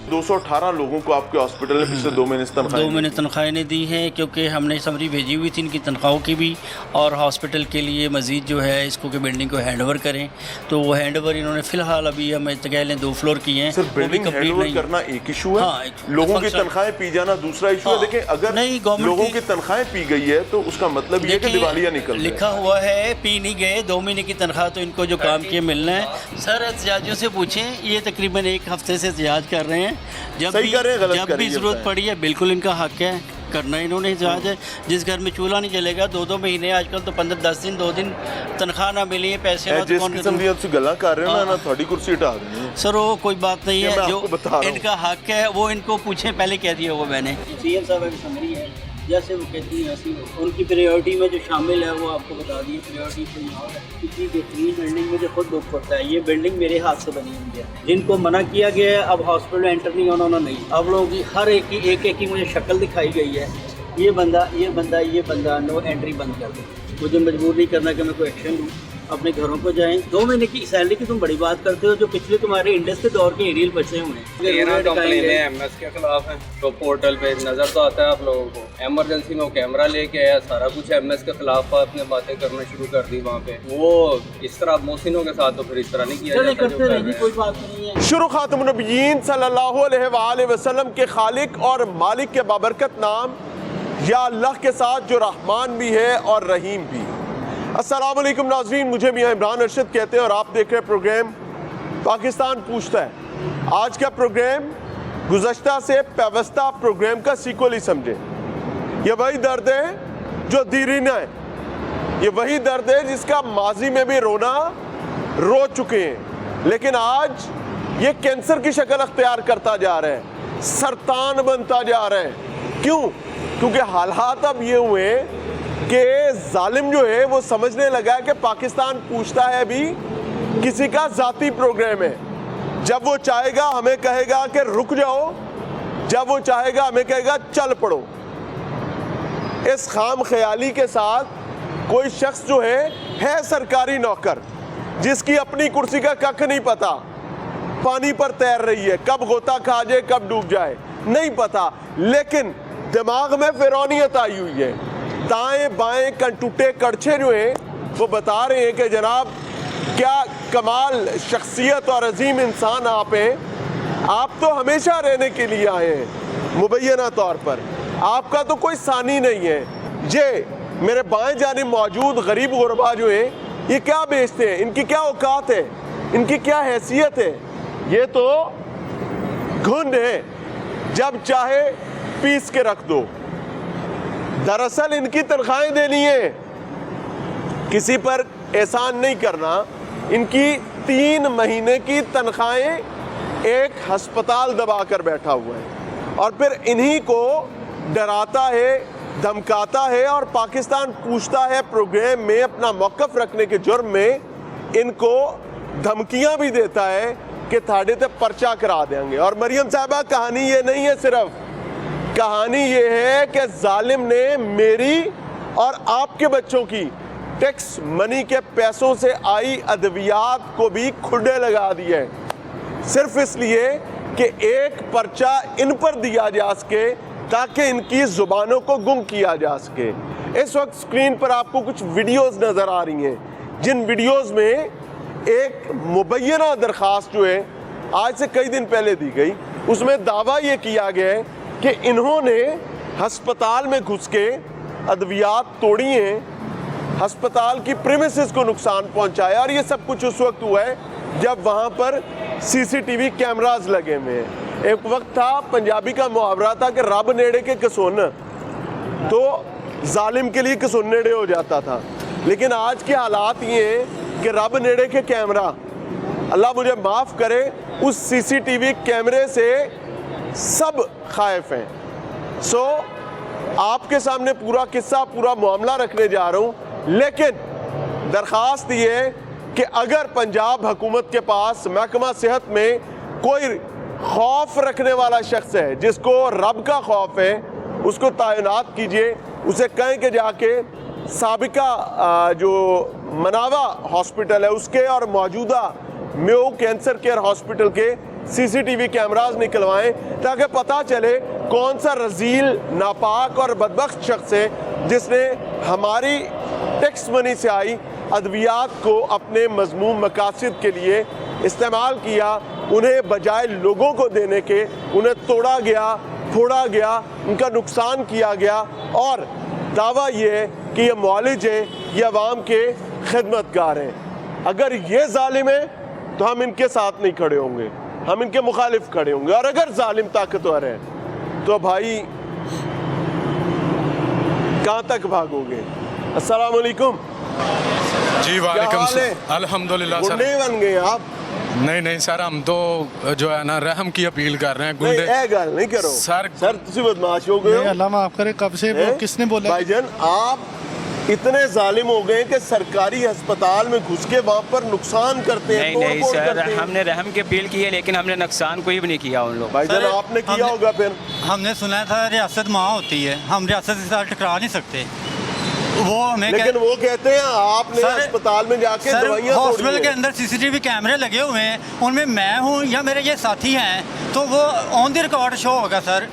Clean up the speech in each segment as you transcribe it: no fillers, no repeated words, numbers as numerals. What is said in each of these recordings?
218 लोगों को आपके हॉस्पिटल ने पिछले 2 महीने से तनख्वाह 2 महीने तनख्वाहें नहीं दी हैं, क्योंकि हमने समरी भेजी हुई थी इनकी तनख्वाहों की भी, और हॉस्पिटल के लिए मज़ीद जो है इसको कि बिल्डिंग को हैंडओवर करें। तो वो हैंडओवर इन्होंने फ़िलहाल अभी हमें कह लें 2 फ्लोर किए हैं। सिर्फ बिल्डिंग हैंडओवर करना एक इशू है, हाँ, लोगों की तनख्वाहें पी जाना दूसरा इशू है। देखिए, अगर लोगों की तनख्वाहें पी गई है तो उसका मतलब ये है कि दिवालिया निकल रहा है। लिखा हुआ है पी नहीं गए, 2 महीने की तनख्वाह तो इनको जो काम किए मिलना है। सर एहतजाजियों से पूछें, ये तकरीबन 1 हफ्ते से एहतजाज कर रहे हैं। जब भी ज़रूरत पड़ी है, बिल्कुल इनका हक है करना, इन्होंने एहतजाज है। जिस घर में चूल्हा नहीं जलेगा 2-2 महीने, आजकल तो 15-10 दिन 2 दिन तनख्वाह ना मिली है, पैसे ना, जिस किस्म दी आपसे गल्ला कर रहे हो ना, थोड़ी कुर्सी हटा देनी सर। वो कोई बात नहीं है, जो इनका हक है वो इनको पूछें, पहले कह दिया हुआ मैंने। सीएम साहब की समरी है, जैसे वो कहती हैं ऐसी उनकी प्रायोरिटी में जो शामिल है वो आपको बता दिए। प्रायोरिटी तो यहाँ है, इतनी बेहतरीन बिल्डिंग मुझे खुद दुख पड़ता है। ये बिल्डिंग मेरे हाथ से बनी हुई है, जिनको मना किया गया है अब हॉस्पिटल एंटर नहीं होना, उन्होंने नहीं। अब लोगों की हर एक की मुझे शक्ल दिखाई गई है, ये बंदा नो एंट्री बंद कर दो। मुझे मजबूर नहीं करना कि मैं कोई एक्शन लूँ, अपने घरों को जाएं। 2 महीने की सैलरी की तुम बड़ी बात करते हो, जो पिछले तुम्हारे इंडस के दौर के एरियल बचे हुए हैं। 13 कंप्लेनें एमएस के खिलाफ हैं, तो पोर्टल पे नजर तो आता है आप लोगों को। एमरजेंसी में वो कैमरा लेके आया, सारा कुछ एमएस के खिलाफ आपने बातें करना शुरू कर दी वहाँ पे। वो इस तरह मोहसिनों के साथ तो फिर इस तरह नहीं किया जाता। कोई बात नहीं है। शुरू खातमुन नबिय्यीन सल्लल्लाहु अलैहि वसल्लम के खालिक और मालिक के बाबरकत नाम या अल्लाह के साथ जो रहमान भी है और रहीम भी। अस्सलाम वालेकुम नाज़रीन, मुझे मियां इमरान अरशद कहते हैं और आप देख रहे हैं प्रोग्राम पाकिस्तान पूछता है। आज का प्रोग्राम गुज़श्ता से पेवस्ता प्रोग्राम का सीक्वल ही समझे। ये वही दर्द है जो दीरीना है, ये वही दर्द है जिसका माजी में भी रो चुके हैं, लेकिन आज ये कैंसर की शक्ल अख्तियार करता जा रहा है, सरतान बनता जा रहा है। क्यों? क्योंकि हालात अब ये हुए कि जालिम जो है वो समझने लगा है कि पाकिस्तान पूछता है अभी किसी का जाती प्रोग्राम है। जब वो चाहेगा हमें कहेगा कि रुक जाओ, जब वो चाहेगा हमें कहेगा चल पड़ो। इस खाम ख्याली के साथ कोई शख्स जो है सरकारी नौकर, जिसकी अपनी कुर्सी का कख नहीं पता, पानी पर तैर रही है, कब गोता खा जाए कब डूब जाए नहीं पता, लेकिन दिमाग में फिरौनियत आई हुई है। दाएं बाएं कंटूटे कड़छे जो हैं वो बता रहे हैं कि जनाब क्या कमाल शख्सियत और अजीम इंसान आप हैं, आप तो हमेशा रहने के लिए आए हैं मुबैना तौर पर, आपका तो कोई सानी नहीं है। ये मेरे बाएं जानिब मौजूद गरीब गुरबा जो हैं ये क्या बेचते हैं, इनकी क्या औकात है, इनकी क्या हैसियत है? ये तो घुंड है, जब चाहे पीस के रख दो। दरअसल इनकी तनख्वाहें देनी है, किसी पर एहसान नहीं करना। इनकी 3 महीने की तनख्वाहें एक अस्पताल दबा कर बैठा हुआ है और फिर इन्हीं को डराता है, धमकाता है और पाकिस्तान पूछता है प्रोग्राम में अपना मौक़िफ़ रखने के जुर्म में इनको धमकियां भी देता है कि थाड़े ते पर्चा करा देंगे। और मरियम साहबा, कहानी ये नहीं है, सिर्फ कहानी ये है कि जालिम ने मेरी और आपके बच्चों की टैक्स मनी के पैसों से आई अद्वियात को भी खुडे लगा दिए, सिर्फ इसलिए कि एक पर्चा इन पर दिया जा सके ताकि इनकी ज़ुबानों को गुम किया जा सके। इस वक्त स्क्रीन पर आपको कुछ वीडियोस नज़र आ रही हैं, जिन वीडियोस में एक मुबैना दरख्वास्त जो है आज से कई दिन पहले दी गई, उसमें दावा ये किया गया है कि इन्होंने हस्पताल में घुस के अद्वियात तोड़ी हैं, हस्पताल की प्रीमिसेस को नुकसान पहुंचाया, और ये सब कुछ उस वक्त हुआ है जब वहाँ पर सीसीटीवी कैमरास लगे हुए हैं। एक वक्त था, पंजाबी का मुहावरा था कि रब नेड़े के कसुन, तो जालिम के लिए कसुन नेड़े हो जाता था। लेकिन आज के हालात ये हैं कि रब नेड़े के कैमरा, अल्लाह मुझे माफ़ करे, उस सीसीटीवी कैमरे से सब खाइफ हैं। सो आपके सामने पूरा किस्सा, पूरा मामला रखने जा रहा हूँ, लेकिन दरख्वास्त ये है कि अगर पंजाब हुकूमत के पास महकमा सेहत में कोई खौफ रखने वाला शख्स है, जिसको रब का खौफ है, उसको तैनात कीजिए। उसे कहें कि जाके साबिका जो मनावा हॉस्पिटल है उसके और मौजूदा म्यो कैंसर केयर हॉस्पिटल के सीसीटीवी कैमरास निकलवाएं ताकि पता चले कौन सा रजील, नापाक और बदबख्त शख्स है जिसने हमारी टैक्स मनी से आई अद्वियात को अपने मज़मूम मकासद के लिए इस्तेमाल किया। उन्हें बजाय लोगों को देने के उन्हें तोड़ा गया, फोड़ा गया, उनका नुकसान किया गया और दावा ये है कि ये मुआलिज है, ये अवाम के खिदमतगार हैं। अगर ये जालिम है तो हम इनके साथ नहीं खड़े होंगे, हम इनके मुखालिफ खड़े होंगे। और अगर जालिम ताकतवर है तो भाई कहाँ तक भागोगे? अस्सलाम वालेकुम जी। वालेकुम सलाम। अल्हम्दुलिल्लाह सर। गुंडे बन गए आप? नहीं सर, हम तो जो है ना रहम की अपील कर रहे हैं। नहीं, गुंडे ए गल नहीं करो सर। तुसी बदमाश हो गए हो। अल्लाह माफ करे, कब से वो किसने बोला? भाईजान आप इतने जालिम हो गए कि सरकारी अस्पताल में घुस के वहाँ पर नुकसान करते हैं। नहीं सर, हमने रहम की अपील की है लेकिन हमने नुकसान कोई भी नहीं किया उन लोग। भाईजान आपने किया होगा फिर। हमने सुना था रियासत माँ होती है, हम रियासत के साथ टकरा नहीं सकते। वो हमें लेकिन वो कहते हैं आपने अस्पताल में जाके दवाइयाँ हॉस्पिटल के अंदर सीसीटीवी कैमरे लगे हुए हैं, उनमें मैं हूँ या मेरे ये साथी हैं, तो वो ऑन द रिकॉर्ड शो होगा सर।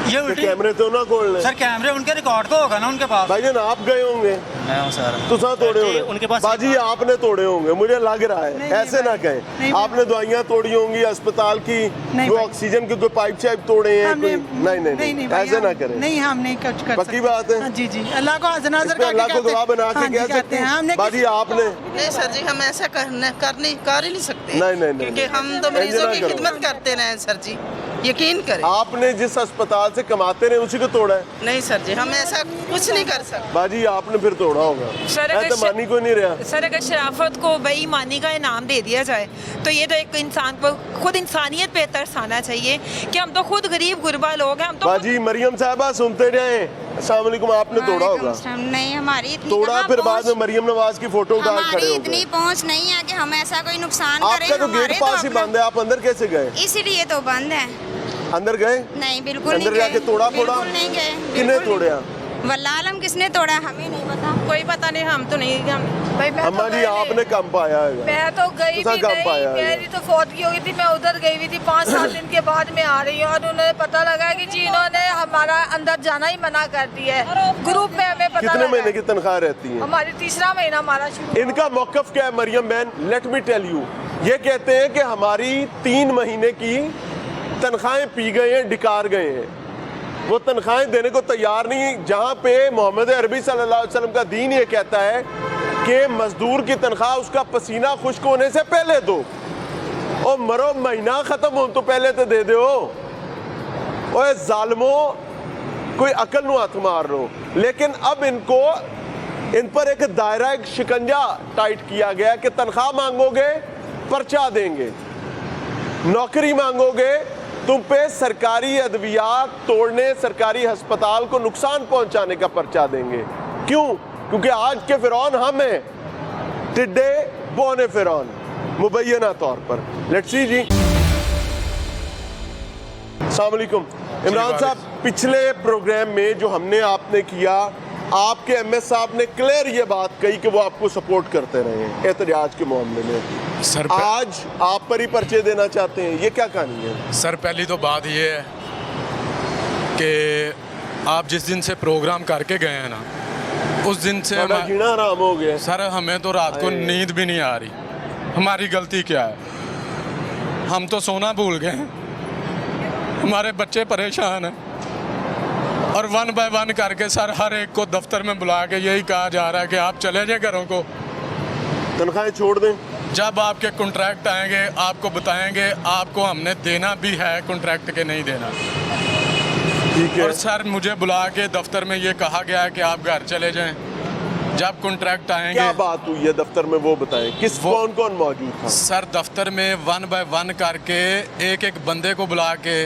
ये तो कैमरे तो ना खोल ले सर, कैमरे उनके रिकॉर्ड को होगा ना उनके पास। भाईजान आप गए होंगे, मैं हूँ सर। तुसा तोड़े होंगे उनके पास बाजी, आपने तोड़े होंगे मुझे लग रहा है। ऐसे ना कहें, आपने दवाइयाँ तोड़ी होंगी अस्पताल की, जो ऑक्सीजन के कोई पाइप शाइप तोड़े हैं कोई। नहीं ऐसे ना करें। नहीं हम नहीं कुछ कर पक्की बात है। जी जी, अल्लाह को हाज़िर अल्लाह को गवाह बना के कह सकते हैं बाजी आपने। नहीं सर जी, हम ऐसा कर ही नहीं सकते। नहीं क्योंकि हम तो मरीजों की खिदमत करते रहे सर जी, यकीन करें। आपने जिस अस्पताल से कमाते रहे उसी को तोड़ा है? नहीं सर जी, हम ऐसा कुछ नहीं कर सकते। बाजी आपने फिर तोड़ा होगा। सर मानी को नहीं रहा। सर, अगर शराफत को बेईमानी का इनाम दे दिया जाए तो ये तो एक इंसान को खुद इंसानियत पे तरस आना चाहिए कि हम तो खुद गरीब गुरबा लोग हैं। हम तो बाजी मरियम साहबा सुनते रहे। अस्सलाम वालेकुम, आपने तोड़ा होगा? नहीं, हमारी इतनी तोड़ा, फिर बाद में मरियम नवाज की फोटो उठा खड़े हमारी हो इतनी पहुंच नहीं है कि हम ऐसा कोई नुकसान करें। आपका तो गेट पास ही बंद है, आप अंदर कैसे गए? इसीलिए तो बंद है। अंदर गए? नहीं, बिल्कुल अंदर नहीं जाके तोड़ा फोड़ा? बिल्कुल नहीं गए। किसने तोड़ा? वल्लाह आलम किसने तोड़ा हमें नहीं पता, कोई पता नहीं, हम तो नहीं। भाई अम्मा जी आपने कम पाया है? मैं तो गई तुसा भी कम नहीं, पाया है? मेरी तो फौतगी हो गई थी, मैं उधर गई हुई थी। 5-7 दिन के बाद में आ रही हूँ और उन्हें पता लगा कि जी इन्होंने हमारा अंदर जाना ही मना कर दिया है। ग्रुप में हमें पता कितने लगा। महीने की तनख्वाह रहती है? हमारी तीसरा महीना हमारा शुरू। इनका मौकफ क्या है मरियम बहन? Let me tell you. ये कहते हैं कि हमारी 3 महीने की तनख्वाहें पी गए हैं, डिकार गए हैं। वो तनख्वाहें देने को तैयार नहीं, जहाँ पे मोहम्मद अरबी सल्लल्लाहु अलैहि वसल्लम का दीन ये कहता है कि मजदूर की तनख्वाह उसका पसीना खुश्क होने से पहले दो। और मरो महीना ख़त्म हो तो पहले तो दे दो। ओए जालिमो, कोई अकल नु हाथ मार लो। लेकिन अब इनको इन पर एक दायरा, एक शिकंजा टाइट किया गया कि तनख्वाह मांगोगे पर्चा देंगे, नौकरी मांगोगे तुम पे सरकारी अद्वियात तोड़ने, सरकारी अस्पताल को नुकसान पहुंचाने का पर्चा देंगे। क्यों? क्योंकि आज के फिरौन हम हैं, टिड्डे बोने फिरौन मुबैना तौर पर। लेट्स सी जी। अस्सलाम वालेकुम इमरान साहब, पिछले प्रोग्राम में जो हमने आपने किया, आपके एमएस साहब ने क्लियर ये बात कही कि वो आपको सपोर्ट करते रहे हैं एहतजाज के मामले में। सर आज आप पर ही पर्चे देना चाहते हैं, ये क्या कहानी है? सर पहली तो बात ये है कि आप जिस दिन से प्रोग्राम करके गए हैं ना, उस दिन से जीना आराम हो गया। सर हमें तो रात को नींद भी नहीं आ रही। हमारी गलती क्या है? हम तो सोना भूल गए, हमारे बच्चे परेशान हैं। और 1 बाय 1 करके सर हर एक को दफ्तर में बुला के यही कहा जा रहा है कि आप चले जाए घरों को, तनख्वाहें छोड़ दें। जब आपके कॉन्ट्रैक्ट आएंगे आपको बताएंगे, आपको हमने देना भी है कॉन्ट्रैक्ट के नहीं देना। ठीक है। और सर मुझे बुला के दफ्तर में ये कहा गया है कि आप घर चले जाएं। जब कॉन्ट्रैक्ट आएंगे। क्या बात हुई है दफ्तर में, वो बताएं, कौन कौन मौजूद था? सर दफ्तर में 1 बाय 1 करके एक एक बंदे को बुला के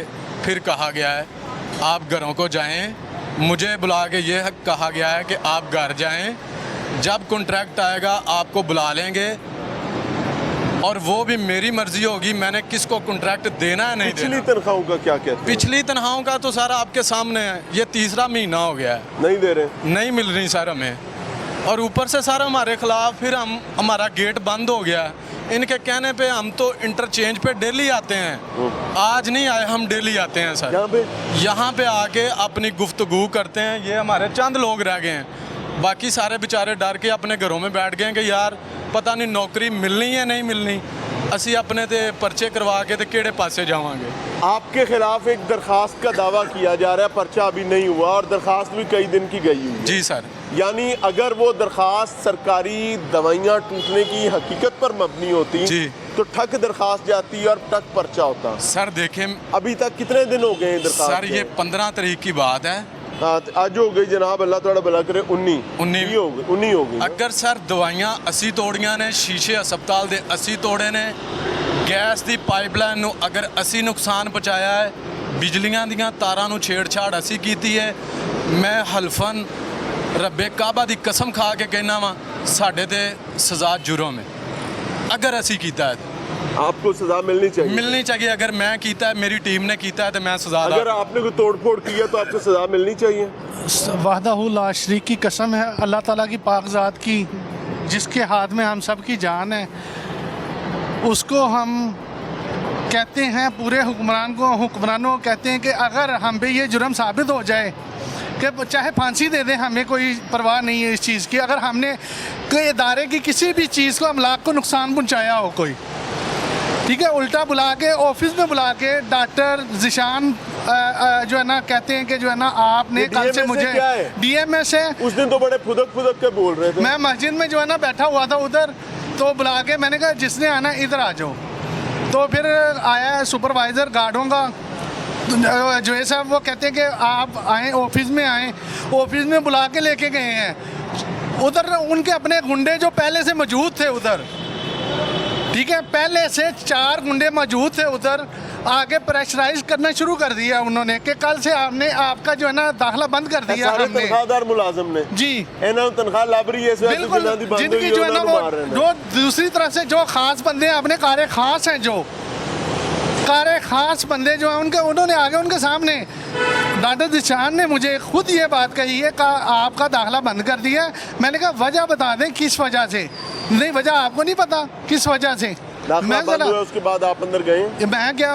फिर कहा गया है आप घरों को जाएं। मुझे बुला के ये कहा गया है कि आप घर जाएं, जब कॉन्ट्रैक्ट आएगा आपको बुला लेंगे और वो भी मेरी मर्जी होगी, मैंने किसको कॉन्ट्रैक्ट देना है नहीं देना। पिछली तनख्वाहों का क्या कहते हैं? पिछली तनख्वाहों का तो सर आपके सामने है, ये 3रा महीना हो गया है, नहीं दे रहे, नहीं मिल रही सर हमें। और ऊपर से सर हमारे खिलाफ फिर हमारा गेट बंद हो गया, इनके कहने पे हम तो इंटरचेंज पे डेली आते हैं। आज नहीं आए, हम डेली आते हैं सर। यहाँ पे आके अपनी गुफ्तगू करते हैं। ये हमारे चंद लोग रह गए हैं, बाकी सारे बेचारे डर के अपने घरों में बैठ गए कि यार पता नहीं नौकरी मिलनी है नहीं मिलनी, असी अपने ते परचे करवा के ते केड़े पासे जावांगे। आपके खिलाफ एक दरखास्त का दावा किया जा रहा है, पर्चा अभी नहीं हुआ और दरखास्त भी कई दिन की गई हुई है। जी सर। यानी अगर वो दरखास्त सरकारी दवाइयाँ टूटने की हकीकत पर मबनी होती जी, तो ठक दरखास्त जाती और टक पर्चा होता। सर देखें अभी तक कितने दिन हो गए दरखास्त? सर ये 15 तारीख की बात है। आज हो गई जनाब, अल्लाह ताला भला करे 19 हो गई। अगर सर दवाइयाँ असी तोड़ियां ने, शीशे अस्पताल दे असी तोड़े ने, गैस दी पाइपलाइन नू अगर असी नुकसान पहुँचाया है, बिजलियां दियां तारां नू छेड़छाड़ असी कीती है, मैं हल्फन रब्बे काबा दी कसम खा के कहना वा साडे ते सज़ा जुर्म है। अगर असी कीता है आपको सजा मिलनी चाहिए। अगर मैं कीता है, मेरी टीम ने कीता है तो मैं सजा। अगर आपने कोई तोड़फोड़ किया तो आपको सजा मिलनी चाहिए। वाहदाहु ला शरीक की कसम है अल्लाह ताला की पाक ज़ात की, जिसके हाथ में हम सब की जान है, उसको हम कहते हैं, पूरे हुक्मरानों को कहते हैं कि अगर हम पे ये जुर्म साबित हो जाए कि चाहे फांसी दे दें, हमें कोई परवाह नहीं है इस चीज़ की, अगर हमने कोई इदारे की किसी भी चीज़ को, अमलाक को नुकसान पहुँचाया हो कोई, ठीक है, उल्टा बुला के ऑफिस में बुला के डॉक्टर जिशान जो है ना कहते हैं कि जो है ना आपने कल से मुझे DMS है। उस दिन तो बड़े फुदक के बोल रहे थे। मैं मस्जिद में जो है ना बैठा हुआ था उधर, तो बुला के मैंने कहा जिसने आना इधर आ जाओ। तो फिर आया सुपरवाइज़र गार्डों का जो है साहब, वो कहते हैं कि आप आएँ ऑफिस में आएँ, ऑफिस में बुला के लेके गए हैं। उधर उनके अपने गुंडे जो पहले से मौजूद थे उधर, ठीक है, पहले से 4 गुंडे मौजूद थे उधर, आगे प्रेशराइज करना शुरू कर दिया उन्होंने कि कल से आपने आपका जो है ना दाखिला बंद कर दिया हमने। तनख्वाहदार मुलाजिम ने जी तनख्वाह लाभ रही है, बिल्कुल, जिनकी जो है ना वो जो दूसरी तरफ से जो खास बंदे हैं, अपने कारे खास हैं, जो कारे खास बंदे जो हैं उनके, उन्होंने आगे उनके सामने डॉक्टर जिशान ने मुझे खुद ये बात कही है कि आपका दाखिला बंद कर दिया। मैंने कहा वजह बता दें किस वजह से। नहीं, वजह आपको नहीं पता किस वजह से। मैं उसके बाद आप अंदर गए?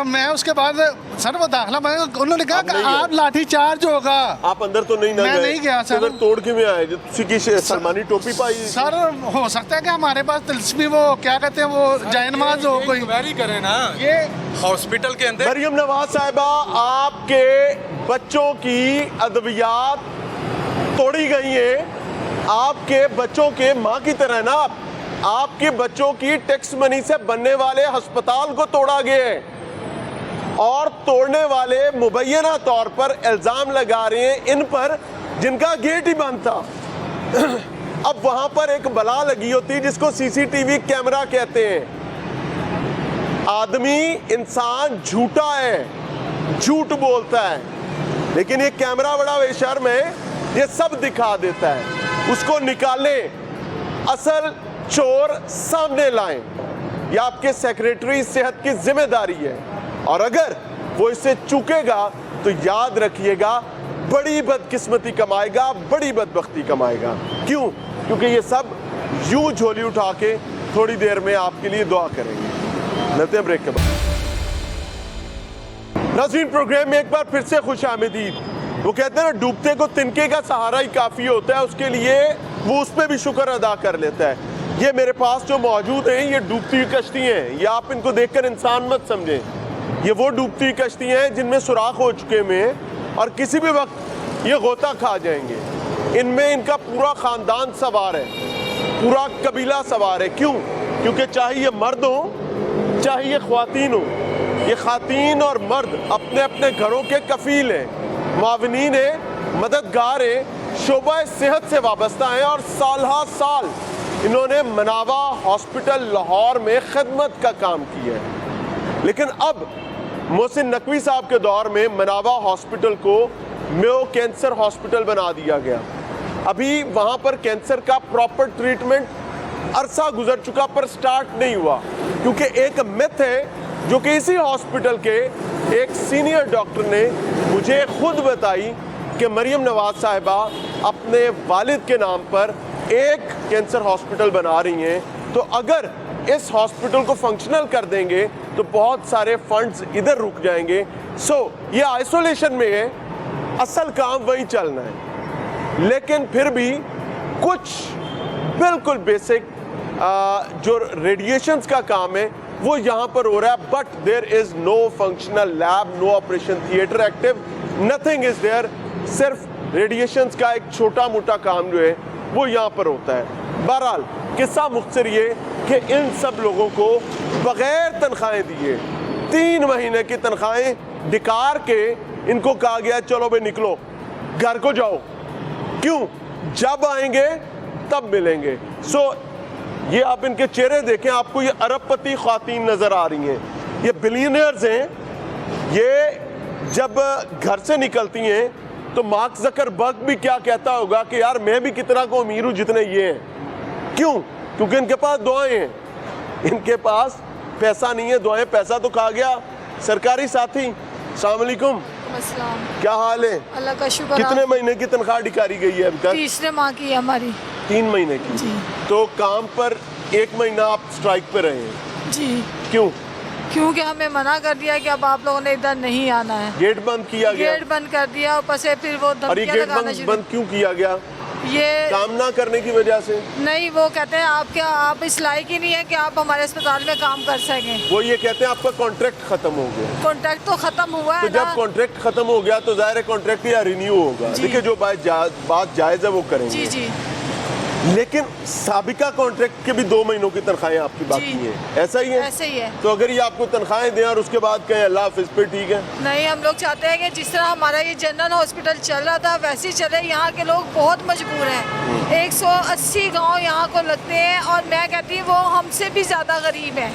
मैं उसके बाद सर वो दाखिला, उन्होंने कहा कि आप लाठी चार्ज होगा। आप अंदर तो नहीं मैं नहीं गया सर। तोड़ के में आए की सलमानी टोपी पाई? सर हो सकता है कि हमारे पास तिलस्मी वो क्या कहते हैं वो जायनमाज हो कोई करे ना। ये हॉस्पिटल के अंदर मरियम नवाज साहिबा, आपके बच्चों की अद्वियात तोड़ी गई है। आपके बच्चों के माँ की तरह ना, आपके बच्चों की टैक्स मनी से बनने वाले अस्पताल को तोड़ा गया है और तोड़ने वाले मुबैना तौर पर इल्ज़ाम लगा रहे हैं इन पर जिनका गेट ही बंद था। अब वहां पर एक बला लगी होती जिसको CCTV कैमरा कहते हैं। आदमी, इंसान झूठा है, झूठ बोलता है, लेकिन ये कैमरा बड़ा बेशर्म है, ये सब दिखा देता है। उसको निकालें, असल चोर सामने लाएं। यह आपके सेक्रेटरी सेहत की जिम्मेदारी है और अगर वो इससे चूकेगा तो याद रखिएगा बड़ी बदकिस्मती कमाएगा, बड़ी बदबख्ती कमाएगा। क्यों? क्योंकि ये सब यूं झोली उठा के थोड़ी देर में आपके लिए दुआ करेंगे। मिलते हैं ब्रेक के बाद। नाज़रीन, प्रोग्राम में एक बार फिर से खुशामदीद। वो कहते हैं ना, डूबते को तिनके का सहारा ही काफ़ी होता है, उसके लिए वो उस पर भी शुक्र अदा कर लेता है। ये मेरे पास जो मौजूद हैं ये डूबती हुई कश्ती हैं। ये आप इनको देखकर इंसान मत समझें, ये वो डूबती हुई कश्ती हैं जिनमें सुराख हो चुके हैं और किसी भी वक्त ये गोता खा जाएंगे। इनमें इनका पूरा ख़ानदान सवार है, पूरा कबीला सवार है। क्यों? क्योंकि चाहे ये मर्द हो चाहे ये ख्वातीन हो, ये ख़ातीन और मर्द अपने अपने घरों के कफ़ील हैं, मुआविनीन हैं, मददगार हैं, शोबा सेहत से वाबस्ता हैं और साल हा साल इन्होंने मनावा हॉस्पिटल लाहौर में खिदमत का काम किया है। लेकिन अब मोहसिन नकवी साहब के दौर में मनावा हॉस्पिटल को मेयो कैंसर हॉस्पिटल बना दिया गया। अभी वहाँ पर कैंसर का प्रॉपर ट्रीटमेंट अरसा गुजर चुका पर स्टार्ट नहीं हुआ, क्योंकि एक मिथ है जो कि इसी हॉस्पिटल के एक सीनियर डॉक्टर ने मुझे खुद बताई कि मरियम नवाज साहिबा अपने वालिद के नाम पर एक कैंसर हॉस्पिटल बना रही हैं। तो अगर इस हॉस्पिटल को फंक्शनल कर देंगे तो बहुत सारे फंड्स इधर रुक जाएंगे। ये आइसोलेशन में है, असल काम वही चलना है, लेकिन फिर भी कुछ बिल्कुल बेसिक जो रेडिएशंस का काम है वो यहाँ पर हो रहा है। But there is no functional lab, no operation theatre active, nothing is there. सिर्फ रेडिएशंस का एक छोटा मोटा काम जो है वो यहाँ पर होता है। बहरहाल किस्सा मुख्तसर ये कि इन सब लोगों को बगैर तनख्वाहें दिए 3 महीने की तनख्वाहें डिकार के इनको कहा गया चलो भाई निकलो, घर को जाओ। क्यों? जब आएंगे तब मिलेंगे। ये आप इनके चेहरे देखें, आपको ये अरबपति ख्वातीन नजर आ रही हैं, ये बिलियनियर्स हैं। ये जब घर से निकलती हैं तो मार्क ज़करबर्ग भी क्या कहता होगा कि यार मैं भी कितना को अमीर हूँ जितने ये हैं। क्यों? क्योंकि इनके पास दुआएं हैं, इनके पास पैसा नहीं है, दुआएं। पैसा तो खा गया सरकारी साथी। अस्सलाम वालेकुम, क्या हाल है? अल्लाह का शुक्र। कितने महीने की तनख्वाह डिकारी गई है अभी तक? तीसरे माह की है हमारी। 3 महीने की जी। तो काम पर 1 महीना आप स्ट्राइक पे रहे हैं जी। क्यों? क्योंकि हमें मना कर दिया कि अब आप लोगों ने इधर नहीं आना है। गेट बंद किया गया। गेट बंद कर दिया, ऊपर से फिर वो और ये धमकियां गेट लगाना शुरू। बंद क्यों किया गया? ये काम ना करने की वजह से? नहीं, वो कहते हैं आप इस लायक ही नहीं है कि आप हमारे अस्पताल में काम कर सकें। वो ये कहते हैं आपका कॉन्ट्रैक्ट खत्म हो गया। कॉन्ट्रैक्ट तो खत्म हुआ है तो जब कॉन्ट्रैक्ट खत्म हो गया तो जाहिर है कॉन्ट्रैक्ट या रिन्यू होगा। देखिए जो बात जायज़ है वो करेंगे। जी जी। लेकिन साबिका कॉन्ट्रैक्ट के भी 2 महीनों की तनख्वाहें आपकी बाकी हैं, ऐसा ही है? ऐसे ही है। तो अगर ये आपको तनख्वाहें दें और उसके बाद कहें अल्लाह हाफिज़, फिर ठीक है? नहीं, हम लोग चाहते हैं कि जिस तरह हमारा ये जनरल हॉस्पिटल चल रहा था वैसे ही चले। यहाँ के लोग बहुत मजबूर हैं। 180 गांव यहाँ को लगते हैं और मैं कहती हूँ वो हमसे भी ज़्यादा गरीब हैं।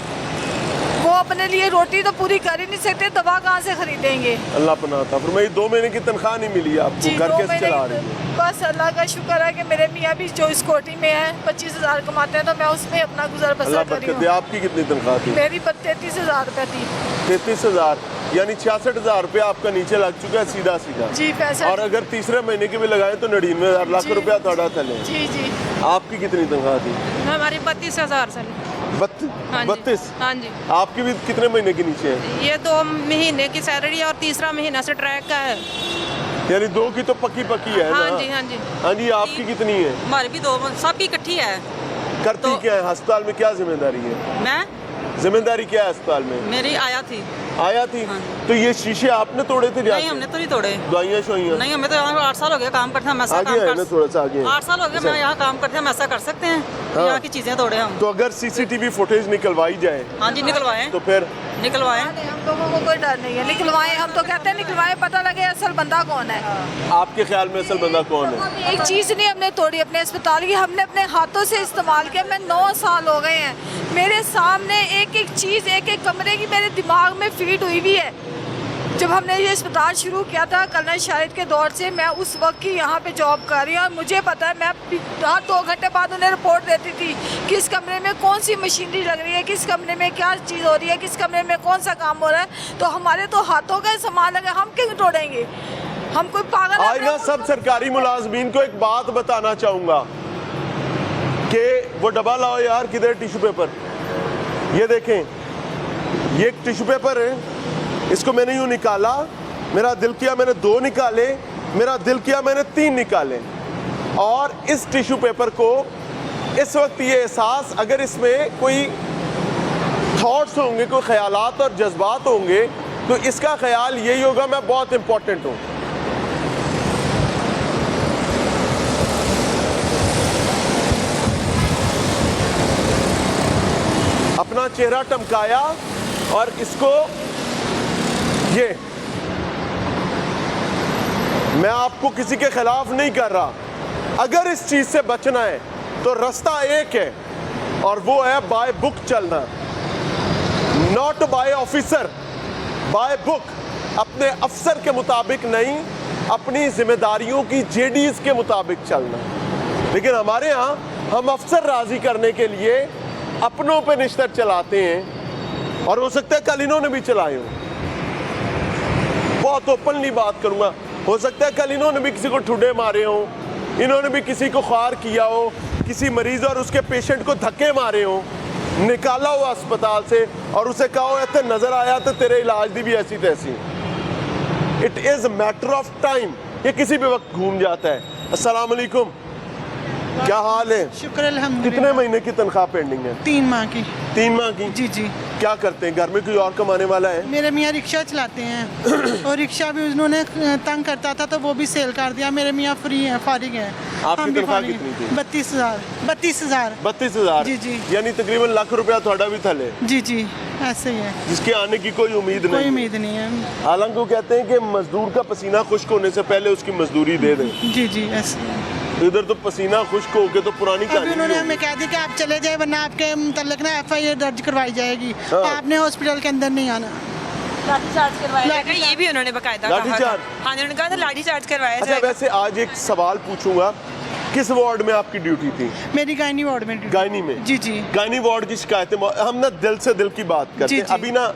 वो अपने लिए रोटी तो पूरी कर ही नहीं सकते, दवा कहाँ से खरीदेंगे? अल्लाह पनाह था। फिर मैं 2 महीने की तनख्वाह नहीं मिली आपको, घर कैसे चला रही है? बस अल्लाह का शुक्र है कि मेरे मियाँ भी जो इस कोठी में है 25,000 कमाते हैं, तो मैं उसमें अपना गुजर बसर कर रही हूँ। आपकी कितनी तनख्वाह थी? मेरी 33,000 रुपये थी। 33,000 यानी 66,000 रुपये आपका नीचे लग चुका है सीधा सीधा जी। पैसा और अगर तीसरे महीने के भी लगाए तो 99 लाख रुपया थोड़ा चले। जी जी। आपकी कितनी तनख्वाह थी? हमारी 32,000 से 32? हाँ जी। आपकी भी कितने महीने के नीचे है? ये 2 महीने की सैलरी और तीसरा महीना से ट्रैक का है। यानी 2 की तो पक्की है हाँ ना? जी हाँ जी। हाँ जी। आपकी कितनी है? हमारी भी 2, सबकी इकट्ठी है। करती क्या है अस्पताल में, क्या जिम्मेदारी है? मैं जिम्मेदारी क्या है अस्पताल में? मेरी आया थी। हाँ। तो ये शीशे आपने तोड़े थे? नहीं, हमने तो नहीं तोड़े। दवाइयाँ शोइयाँ? नहीं, हमें तो यहाँ 8 साल हो गया काम करते हैं। हम ऐसा आगे है ना, थोड़ा सा आगे है। 8 साल हो गए मैं यहाँ काम करते हैं। हम ऐसा कर सकते हैं? हाँ। यहाँ की चीजें तोड़े हम। तो अगर CCTV फुटेज निकलवाई जाए? हाँ जी, निकलवाएं। तो फिर निकलवाएं। हम लोगों को कोई डर नहीं है, निकलवाएं। हम तो कहते हैं निकलवाएं, पता लगे असल बंदा कौन है। आपके ख्याल में असल बंदा कौन है? एक चीज़ नहीं हमने तोड़ी अपने अस्पताल की, हमने अपने हाथों से इस्तेमाल किया। मैं 9 साल हो गए हैं, मेरे सामने एक एक चीज़, एक एक कमरे की मेरे दिमाग में फीड हुई हुई है। जब हमने ये अस्पताल शुरू किया था कर्नल शाहिद के दौर से, मैं उस वक्त की यहाँ पे जॉब कर रही हूँ और मुझे पता है, मैं हर 2 घंटे बाद उन्हें रिपोर्ट देती थी किस कमरे में कौन सी मशीनरी लग रही है, किस कमरे में क्या चीज़ हो रही है, किस कमरे में कौन सा काम हो रहा है। तो हमारे तो हाथों का सामान लगे, हम क्यों तोड़ेंगे? हम कोई पागल? आज ना सब सरकारी मुलाजमीन को एक बात बताना चाहूँगा कि वो डब्बा लाओ यार, किधर टिश्यू पेपर? ये देखें, ये एक टिश्यू पेपर है, इसको मैंने यूँ निकाला, मेरा दिल किया मैंने 2 निकाले, मेरा दिल किया मैंने 3 निकाले। और इस टिश्यू पेपर को इस वक्त ये एहसास, अगर इसमें कोई थॉट्स होंगे, कोई ख्यालात और जज्बात होंगे, तो इसका ख्याल यही होगा मैं बहुत इम्पोर्टेंट हूँ। अपना चेहरा टमकाया और इसको, ये मैं आपको किसी के खिलाफ नहीं कर रहा। अगर इस चीज से बचना है तो रास्ता एक है और वो है बाय बुक चलना, not by officer, by book. अपने अफसर के मुताबिक नहीं, अपनी जिम्मेदारियों की JDs के मुताबिक चलना। लेकिन हमारे यहाँ हम अफसर राजी करने के लिए अपनों पे निश्तर चलाते हैं और हो सकता है कल इन्होंने भी चलाए हो। बहुत ओपनली बात करूंगा, हो सकता है कल इन्होंने भी किसी को ठुड्डे मारे हो, इन्होंने भी किसी को ख्वार किया हो, किसी मरीज और उसके पेशेंट को धक्के मारे हो। निकाला हुआ अस्पताल से और उसे कहो इतने नजर आया तो तेरे इलाज दी भी ऐसी तैसी। It is matter of time, ये किसी भी वक्त घूम जाता है। अस्सलाम वालेकुम, क्या हाल है? शुक्र अल्हम्दुलिल्लाह। कितने महीने की तनख्वाह पेंडिंग है? 3 माह की। 3 माह की? जी जी। क्या करते हैं घर में, कोई और कमाने वाला है? मेरे मियाँ रिक्शा चलाते हैं और रिक्शा भी उन्होंने तंग करता था तो वो भी सेल कर दिया। मेरे मियाँ फ्री हैं, फारिग हैं। आपकी हम भी तनख्वाह फारिग कितनी हैं। थी? 32,000। 32,000? जी जी। यानी तकरीबन लाख रुपया थोड़ा भी थले, जी जी, ऐसे ही है। जिसके आने की कोई उम्मीद कोई नहीं। उम्मीद नहीं है। हालांकि वो कहते हैं कि मजदूर का पसीना खुश्क होने से पहले उसकी मजदूरी दे दें। जी जी, ऐसे ही है। इधर तो पसीना खुश्क होके तो पुरानी अभी कहानी उन्होंने ही हमें कह दिया कि आप चले जाए वरना आपके मुतल्लिक ना FIR दर्ज करवाई जाएगी। हाँ। आपने हॉस्पिटल के अंदर नहीं आना। लाठी चार्ज करवाया, ये भी उन्होंने बकायदा कहा था। लाठीचार्ज? हाँ, उन्होंने कहा था लाठी चार्ज करवाया अच्छा, जाएगा। वैसे आज एक सवाल पूछूंगा, किस वार्ड में आपकी ड्यूटी थी? मेरी गायनी वार्ड में। गायनी में? जी जी। गायनी वार्ड की शिकायतें हम ना दिल से दिल की बात करते जी, हैं। जी। अभी ना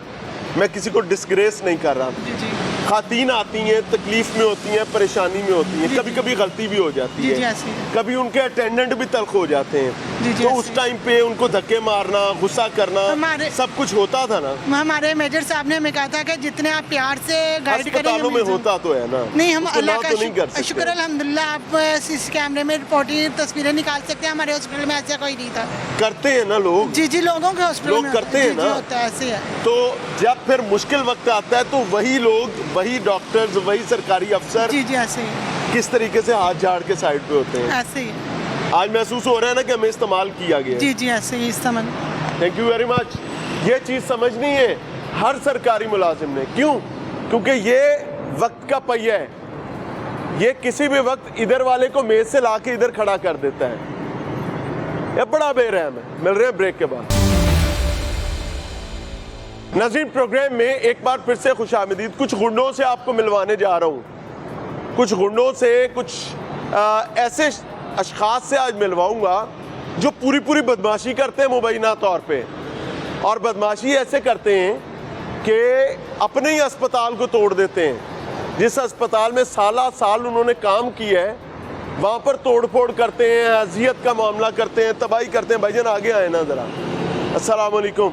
मैं किसी को डिस्ग्रेस नहीं कर रहा। जी जी। खातीन आती हैं, तकलीफ में होती हैं, परेशानी में होती हैं, कभी कभी गलती भी हो जाती जी, जी, है, ऐसे ही। कभी उनके अटेंडेंट भी तल्ख हो जाते हैं, जी, जी, तो ऐसे उस ही। टाइम पे उनको धक्के मारना, गुस्सा करना, हमारे- सब कुछ होता था ना। हमारे मेजर साहब ने हमें कहा था कि जितने आप प्यार से गाइड करेंगे। अस्पतालों में होता तो है ना। नहीं, हम उसको अल्लाह ना का तो नहीं कर सकते। शुक्र अल्हम्दुलिल्लाह आप CC कैमरे में रिपोर्टिंग तस्वीरें निकाल सकते हैं। हमारे हॉस्पिटल में ऐसा कोई नहीं था। करते हैं ना लोग। जी जी, लोगों के हॉस्पिटल लोग में करते हैं जी, जी, ना। होता है, ऐसे है। तो जब फिर मुश्किल वक्त आता है तो वही लोग, वही डॉक्टर्स, वही सरकारी अफसर जी जी, ऐसे ही किस तरीके से हाथ झाड़ के साइड पे होते हैं। ऐसे ही। आज महसूस हो रहा है ना कि हमें इस्तेमाल किया गया है। जी जी, ऐसे ही समझ। Thank you very much. ये चीज़ समझनी है हर सरकारी मुलाजिम ने। क्यों? क्योंकि ये वक्त का पहिया है, ये किसी भी वक्त इधर वाले को मेज से लाके इधर खड़ा कर देता है। ये बड़ा बेरहम है। मिल रहे हैं ब्रेक के बाद। नाज़रीन, प्रोग्राम में एक बार फिर से खुशामदीद। कुछ गुंडों से आपको मिलवाने जा रहा हूँ, कुछ गुंडों से, कुछ ऐसे अशखास से आज मिलवाऊंगा जो पूरी पूरी बदमाशी करते हैं मुबैना तौर पे, और बदमाशी ऐसे करते हैं कि अपने ही अस्पताल को तोड़ देते हैं। जिस अस्पताल में साला साल उन्होंने काम किया है वहाँ पर तोड़ फोड़ करते हैं, अजियत का मामला करते हैं, तबाही करते हैं। भाईजान आगे आए ना ज़रा। अस्सलाम वालेकुम,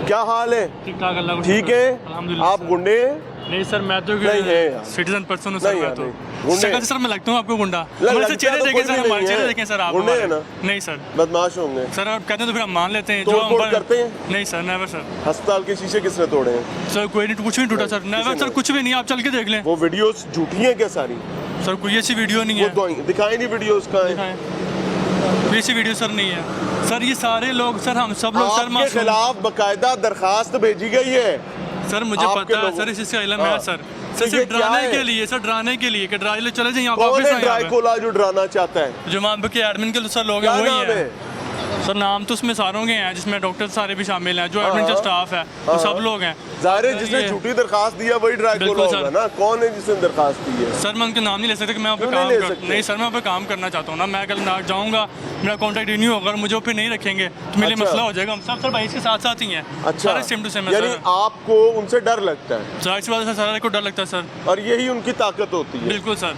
क्या हाल है? ठीक ठाक, अल्लाह ठीक है। अल्हम्दुलिल्लाह। आप गुंडे हैं? नहीं सर, मैं तो नहीं है यार। सिटीजन पर्सन हूँ सर। नहीं मैं यार, तो नहीं। गुंडे- शक्ल से सर मैं लगता हूँ आपको गुंडा। लगता हमारे से चेहरे तो देखें कोई सर, भी हमारे नहीं चेहरे है। देखें सर आप गुंडे हमारे। हैं ना? नहीं सर, बदमाश होंगे। सर आप कहते हैं तो फिर हम मान लेते हैं। तोड़ फोड़ हम- करते हैं? नहीं सर, नेवर सर। अस्पताल के शीशे किसने तोड़े हैं? सर कोई नहीं, कुछ नहीं टूटा सर, नेवर किसी सर, ने? कुछ भी नहीं। आप चल के देख लें वो वीडियोस झूठी हैं क्या सारी? सर, कोई ऐसी वीडियो नहीं वो है। दिखाई नहीं वीडियोस का है। कोई ऐसी वीडियो सर नहीं है सर। ये सारे लोग सर, हम सब लोग सर आपके मासूम। खिलाफ बकायदा दरखास्त भेजी गई है। सर मुझे आपके पता है लोगों- सर, इसका इल्म हाँ। है सर। तो सर ये सिर्फ क्या डराने है? के लिए सर, डराने के लिए कि डरा चले जाइए आप कौन वापस है आए यहाँ पे। ड्राइकोला जो डराना चाहता है? जो वहाँ के एडमिन के सर लोग क्या हैं वही नाम है है? सर। नाम तो उसमें सारों के हैं, जिसमें डॉक्टर सारे भी शामिल हैं, जो हाँ, एडमिन जो हाँ। स्टाफ है वो सब लोग हैं। जाहिर है सर, जिसने ये- झूठी दरखास्त दिया वही ड्राइकोला बिल्कुल सर। होगा ना। कौन है जिसने दरखास्त दी है? सर मैं उनके नाम नहीं ले सकता कि मैं वहाँ पे क्यों नहीं काम ले कर सकते? नहीं सर, मैं वहाँ पे काम करना चाहता हूँ ना। मैं कल ना जाऊँगा, मेरा कॉन्ट्रैक्ट रिन्यू होगा, मुझे वो फिर नहीं रखेंगे तो मेरे लिए अच्छा। मसला हो जाएगा। हम सब सर भाई इसके साथ साथ ही हैं। अच्छा, सारे सेम टू सेम है यानी सर। आपको उनसे डर लगता है जाहिर सी बात है सर, सारे को डर लगता है सर। और यही उनकी ताकत होती है। बिल्कुल सर।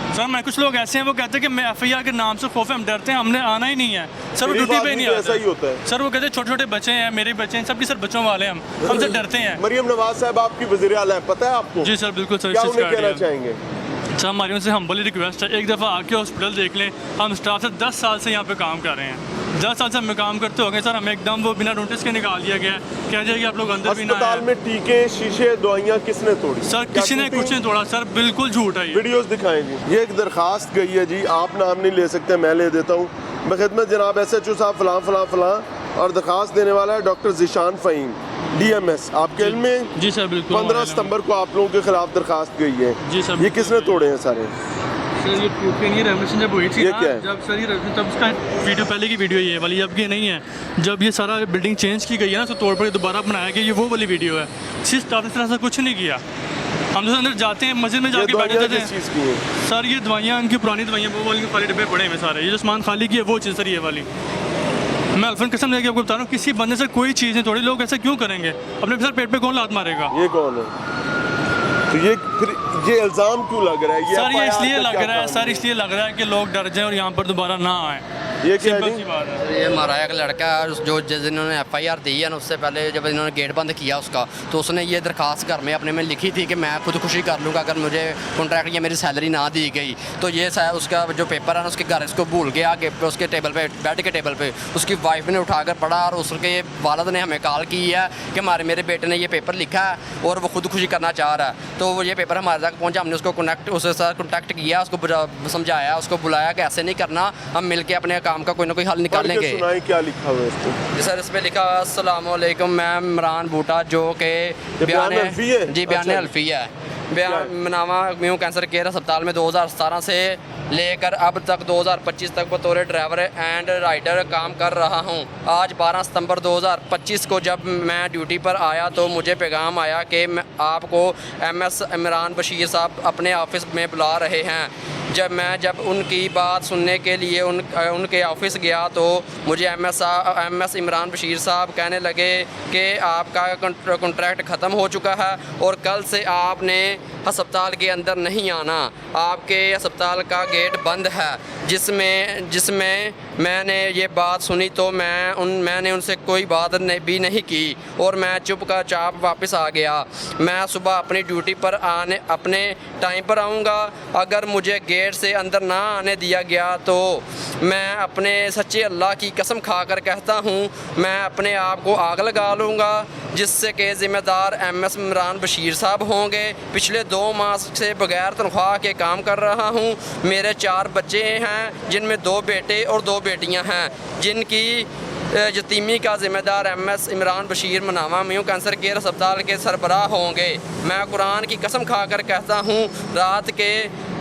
सर मैं कुछ लोग ऐसे हैं वो कहते हैं कि मैं FIR के नाम से खौफ है, हम डरते हैं, हमने आना ही नहीं है सर। वो गरीब ड्यूटी पे आदमी नहीं तो आता ऐसा ही होता है। सर। वो कहते हैं छोटे छोटे बच्चे हैं, मेरे बच्चे हैं, सबके सर बच्चों वाले हैं, हम हमसे डरते हैं। मरियम नवाज साहब आपकी वज़ीर आला है, पता है आपको? जी सर, बिल्कुल सर। क्या इस चीज़ उन्हें का कहना idea है। चाहेंगे? सर हमारी उनसे हम्बली रिक्वेस्ट है, एक दफ़ा आके हॉस्पिटल देख लें। हम स्टाफ से 10 साल से यहाँ पे काम कर रहे हैं, 10 साल से हमें काम करते हो गए सर। हमें एकदम वो बिना नोटिस के निकाल दिया गया, कह दिया कि आप लोग अंदर भी ना अस्पताल आए। में टीके, शीशे, दवाइयाँ किसने तोड़ी? सर क्या किसी ने टूटी? कुछ नहीं तोड़ा सर, बिल्कुल झूठ है ये। वीडियोस दिखाएं जी। ये एक दरखास्त गई है जी, आप नाम नहीं ले सकते, मैं ले देता हूँ। बखिदमत जनाब SHO साहब फलां फलां फलां, और दरखास्त देने वाला है डॉक्टर ज़ीशान फ़हीम DMS। आपके इल्म में? जी सर, बिल्कुल। 15 सितंबर को आप लोगों के खिलाफ दरखास्त गई है। जी सर। ये किसने तोड़े हैं सारे? सर ये टूटे नहीं, रेवोल्यूशन जब हुई थी ये ना, क्या है? जब सर ये रेवोल्यूशन, तब उसका वीडियो, पहले की वीडियो ये वाली, अब ये नहीं है। जब ये सारा बिल्डिंग चेंज की गई है ना, तो तोड़ फोड़ दोबारा बनाया गया, ये वो वाली वीडियो है। सिर्फ स्टाफ ने तरह से कुछ नहीं किया। हम तो अंदर जाते हैं, मस्जिद में ये जाके बैठ दवाइयाँ जाते किस हैं चीज़ की हैं? सर। ये दवाइयाँ उनकी पुरानी दवाइयाँ, वो वाली खाली डब्बे पड़े हैं सारे। ये जो सामान खाली की है वो चीज़ सर, ये वाली। मैं अल्फन कसम लेके आपको बता रहा हूँ, किसी बंदे से कोई चीज़ नहीं तोड़ी। लोग ऐसे क्यों करेंगे? अपने सर पेट पे कौन लात मारेगा? ये कौन है? तो ये फिर ये इल्ज़ाम क्यों लग रहा है? सर ये FIR इसलिए का लग क्या रहा है काम सर, इसलिए लग रहा है कि लोग डर जाएं और यहाँ पर दोबारा ना आए। ये क्या है सिंपल जी? सी बात है। ये हमारा एक लड़का है जो जिन्होंने FIR दी है ना, उससे पहले जब इन्होंने गेट बंद किया उसका, तो उसने ये दरखास्त घर में अपने में लिखी थी कि मैं खुदकुशी कर लूँगा अगर मुझे कॉन्ट्रैक्ट या मेरी सैलरी ना दी गई। तो ये उसका जो पेपर है ना उसके घर इसको भूल गया कि उसके टेबल पे, बेड के टेबल पे उसकी वाइफ ने उठाकर पढ़ा और उसके वालिद ने हमें कॉल की है कि मेरे बेटे ने ये पेपर लिखा है और वो खुदकुशी करना चाह रहा है। तो वो ये पेपर हमारे तक पहुँचा, हमने उसको उसके साथ कॉन्टैक्ट किया, उसको समझाया, उसको बुलाया कि ऐसे नहीं करना, हम मिलके अपने काम का कोई ना कोई हल निकालेंगे। सुनाई क्या लिखा हुआ है इस पे? सर इस पे लिखा हुआ अस्सलाम वालेकुम, मैं इमरान बूटा जो कि बयान हल्फी है? जी बयान अच्छा। हल्फी है। बयान मनावा म्यू कैंसर केयर अस्पताल में 2017 से लेकर अब तक 2025 तक बतौर ड्राइवर एंड राइडर काम कर रहा हूं। आज 12 सितंबर 2025 को जब मैं ड्यूटी पर आया तो मुझे पैगाम आया कि आपको MS इमरान बशीर साहब अपने ऑफिस में बुला रहे हैं। जब उनकी बात सुनने के लिए उनके ऑफिस गया तो मुझे MS इमरान बशीर साहब कहने लगे कि आपका कॉन्ट्रैक्ट ख़त्म हो चुका है और कल से आपने अस्पताल के अंदर नहीं आना, आपके अस्पताल का गेट बंद है। जिसमें मैंने ये बात सुनी तो मैंने उनसे कोई बात भी नहीं की और मैं चुप का चाप वापस आ गया। मैं सुबह अपनी ड्यूटी पर अपने टाइम पर आऊँगा। अगर मुझे गेट से अंदर ना आने दिया गया तो मैं अपने सच्चे अल्लाह की कसम खाकर कहता हूँ मैं अपने आप को आग लगा लूँगा, जिससे कि ज़िम्मेदार MS इमरान बशीर साहब होंगे। पिछले 2 माह से बगैर तनख्वाह के काम कर रहा हूँ। मेरे 4 बच्चे हैं जिनमें 2 बेटे और 2 बेटियाँ हैं, जिनकी यतीमी का ज़िम्मेदार MS इमरान बशीर मनावा म्यू कैंसर केयर अस्पताल के सरबराह होंगे। मैं कुरान की कसम खाकर कहता हूँ रात के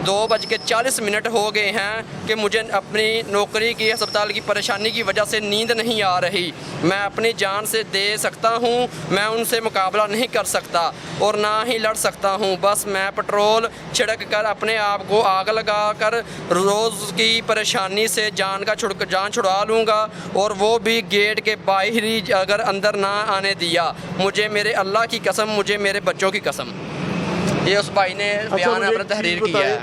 2:40 हो गए हैं कि मुझे अपनी नौकरी की अस्पताल की परेशानी की वजह से नींद नहीं आ रही। मैं अपनी जान से दे सकता हूँ, मैं उनसे मुकाबला नहीं कर सकता और ना ही लड़ सकता हूँ। बस मैं पेट्रोल छिड़क कर अपने आप को आग लगा कर रोज़ की परेशानी से जान छुड़वा लूँगा और वो भी गेट के बाहर ही अगर अंदर ना आने दिया। मुझे मेरे अल्लाह की कसम, मुझे मेरे बच्चों की कसम। ये उस भाई ने बयान अपना तहरीर किया है।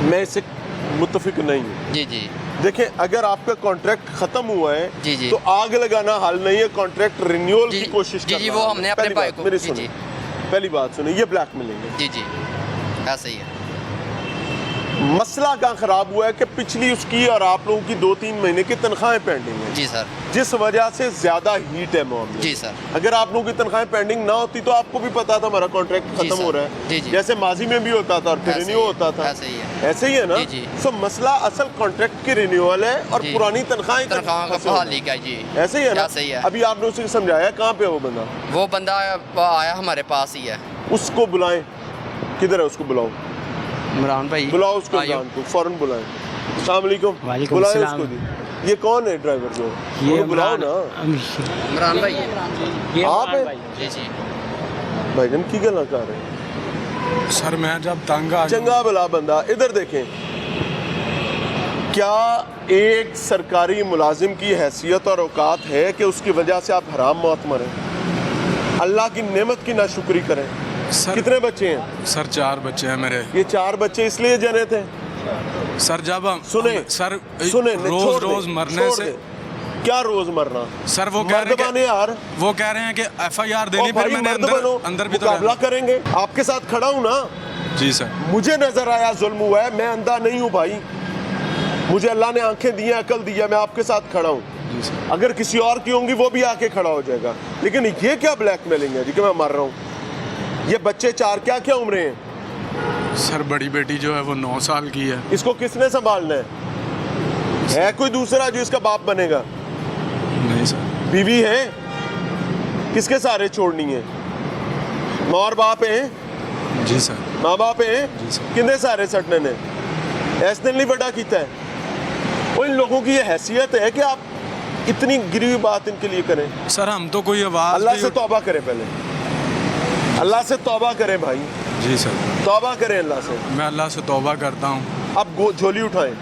मैं इससे मुत्तफिक नहीं हूँ। जी जी देखें, अगर आपका कॉन्ट्रैक्ट खत्म हुआ है जी जी तो आग लगाना हल नहीं है, कॉन्ट्रैक्ट रिन्यूअल की कोशिश जी जी वो हमने अपने भाई को मेरी जी सुनिए, जी पहली बात सुनिए, ये ब्लैकमेलिंग है। जी जी ऐसा ही है। मसला कहाँ ख़राब हुआ है कि पिछली उसकी और आप लोगों की 2-3 महीने की तनख्वाहें पेंडिंग हैं जी सर, जिस वजह से ज़्यादा हीट है मामले। जी सर। अगर आप लोगों की तनख्वाहें पेंडिंग ना होती तो आपको भी पता था हमारा कॉन्ट्रैक्ट जी खत्म सर। हो रहा है, जी जी। जैसे माजी में भी होता था और फिर ऐसे रिन्यू ही- होता था, ऐसे ही है। ऐसे ही है ना। जी जी। सो मसला असल कॉन्ट्रैक्ट की रिन्यूअल है और जी। पुरानी तनख्वाहें तनख्वाह का फंसे हुए बहाली का जी हैं। ऐसे ही है ना। ऐसे ही है। अभी आपने उसे समझाया, कहाँ पे है वो बंदा? वो बंदा आया हमारे पास ही है। उसको बुलाएं, किधर है? उसको बुलाओ, इमरान भाई बुलाओ उसको, आइयो। इमरान को फौरन बुलाएं। अस्सलाम वालेकुम। वालेकुम बुलाएं अस्सलाम। उसको भी। ये कौन है ड्राइवर जो? ये उनको बुलाओ ना। इमरान भाई आप हैं? जी जी भाईजान की गल्ला कर रहे हैं? सर मैं जब तंग आ चंगा भला बंदा, इधर देखें, क्या एक सरकारी मुलाजिम की हैसियत और औकात है कि उसकी वजह से आप हराम मौत मरें? अल्लाह की नेमत की नाशुक्री करें। सर कितने बच्चे हैं? सर 4 बच्चे हैं मेरे। ये 4 बच्चे इसलिए जने थे? सर जब हम सुने सर सुने, रोज मरने से क्या रोज मरना? सर वो कह रहे हैं यार, वो कह रहे हैं कि FIR देनी, फिर मैंने अंदर भी तो मुकाबला करेंगे। आपके साथ खड़ा हूँ ना। जी सर। मुझे नजर आया जुल्म हुआ है, मैं अंधा नहीं हूँ भाई, मुझे अल्लाह ने आंखें दी हैं, अकल दी है, मैं आपके साथ खड़ा हूँ। अगर किसी और की होंगी वो भी आके खड़ा हो जाएगा। लेकिन ये क्या ब्लैकमेलिंग है जी कि मैं मर रहा हूँ? ये बच्चे 4 क्या क्या उम्रें हैं? सर बड़ी बेटी जो है वो 9 साल की है। इसको किसने संभालना है कोई दूसरा जो इसका बाप बनेगा? नहीं सर। बीवी है, किसके सहारे छोड़नी है? माँ और बाप हैं? जी सर। माँ बाप हैं? जी सर। कितने सारे सटने ने ऐसे नहीं बड़ा किया है? वो इन लोगों की ये हैसियत है कि आप इतनी गिरी हुई बात इनके लिए करें? सर हम तो कोई आवाज़ अल्लाह से तौबा करें, पहले अल्लाह से तौबा करें भाई। जी सर। तौबा करें अल्लाह से। मैं अल्लाह से तौबा करता हूँ। अब झोली उठाएं,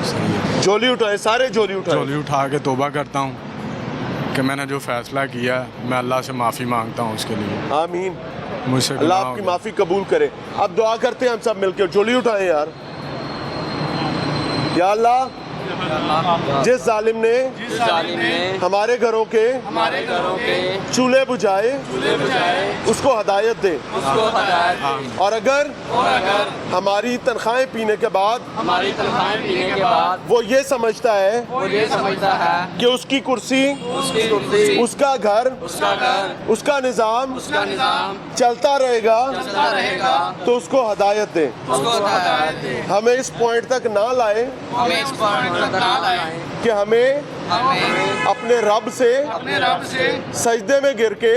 सही है। झोली उठाएं, सारे झोली उठाएं। झोली उठा के तौबा करता हूँ कि मैंने जो फैसला किया है, मैं अल्लाह से माफ़ी मांगता हूँ उसके लिए। आमीन। मुझसे अल्लाह आपकी माफ़ी कबूल करे। अब दुआ करते हैं हम सब मिलकर, झोली उठाएं यार। या अल्लाह जिस जालिम ने हमारे घरों के चूल्हे बुझाए उसको हदायत दे। और अगर हमारी तनख्वाहें पीने के बाद वो ये समझता है कि उसकी कुर्सी, उसका घर, उसका निज़ाम चलता रहेगा तो उसको हदायत दे। हमें इस पॉइंट तक ना लाए कि हमें अपने रब से सजदे में गिर के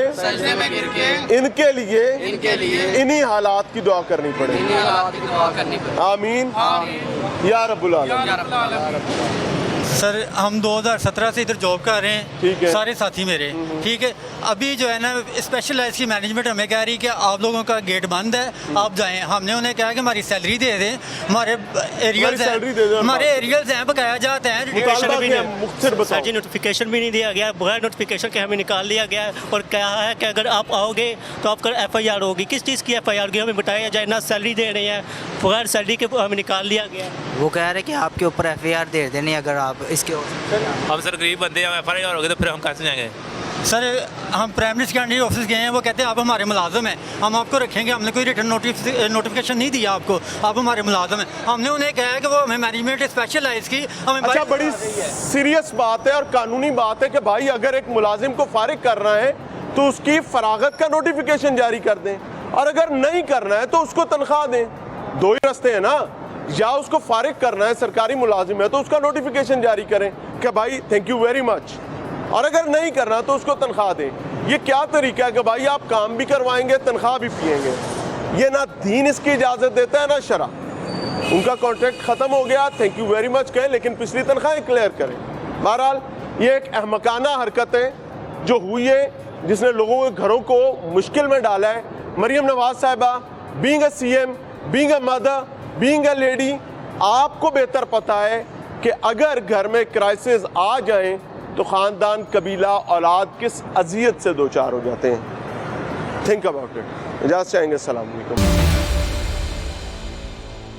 इनके लिए इन्हीं हालात की दुआ करनी पड़ेगी। आमीन या रब्बुल आलमीन। सर हम 2017 से इधर जॉब कर रहे ठीक है। हैं, सारे साथी मेरे, ठीक है। अभी जो है ना स्पेशलाइज की मैनेजमेंट हमें कह रही है कि आप लोगों का गेट बंद है, आप जाएं। हमने उन्हें कहा कि हमारी सैलरी दे दें, हमारे एरियल्स हैं, हमारे एरियल्स हैं, बकाया जाते हैं। सर जी नोटिफिकेशन भी नहीं दिया गया, बगैर नोटिफिकेशन के हमें निकाल लिया गया है और कहा है कि अगर आप आओगे तो आपका FIR होगी। किस चीज़ की FIR होगी हमें बताया जाए, ना सैलरी दे रहे हैं, बगैर सैलरी के हमें निकाल लिया गया है। वो कह रहे हैं कि आपके ऊपर FIR दे देनी अगर आप इसके। हम सर गरीब बंदे हैं, FIR हो गए तो फिर हम कैसे जाएंगे? सर हम प्राइम मिनिस्टर कैंडिडेट ऑफिस गए हैं, वो कहते हैं आप हमारे मुलाजिम हैं, हम आपको रखेंगे। हमने कोई रिटर्न नोटिफिकेशन नहीं दिया आपको, आप हमारे मुलाजिम हैं। हमने उन्हें कहा है कि वो हमें मैनेजमेंट स्पेशलाइज की हमें। अच्छा, बड़ी सीरियस बात है और कानूनी बात है कि भाई अगर एक मुलाजिम को फारिग करना है तो उसकी फरागत का नोटिफिकेशन जारी कर दें, और अगर नहीं करना है तो उसको तनख्वाह दें। दो ही रास्ते हैं ना, या उसको फारिग करना है, सरकारी मुलाजिम है तो उसका नोटिफिकेशन जारी करें कि भाई थैंक यू वेरी मच, और अगर नहीं करना तो उसको तनख्वाह दें। ये क्या तरीका है कि भाई आप काम भी करवाएंगे, तनख्वाह भी पिएंगे? ये ना दीन इसकी इजाज़त देता है ना शरा। उनका कॉन्ट्रैक्ट ख़त्म हो गया, थैंक यू वेरी मच कहें, लेकिन पिछली तनख्वाहें क्लियर करें। बहरहाल ये एक अहमकाना हरकत है जो हुई है, जिसने लोगों के घरों को मुश्किल में डाला है। मरियम नवाज साहिबा, being a CM, being a mother, being a lady, आपको बेहतर पता है कि अगर घर में क्राइसिस आ जाएं तो ख़ानदान, कबीला, औलाद किस अजियत से दो चार हो जाते हैं। Think about it. इजाज़त चाहेंगे। अस्सलाम वालेकुम।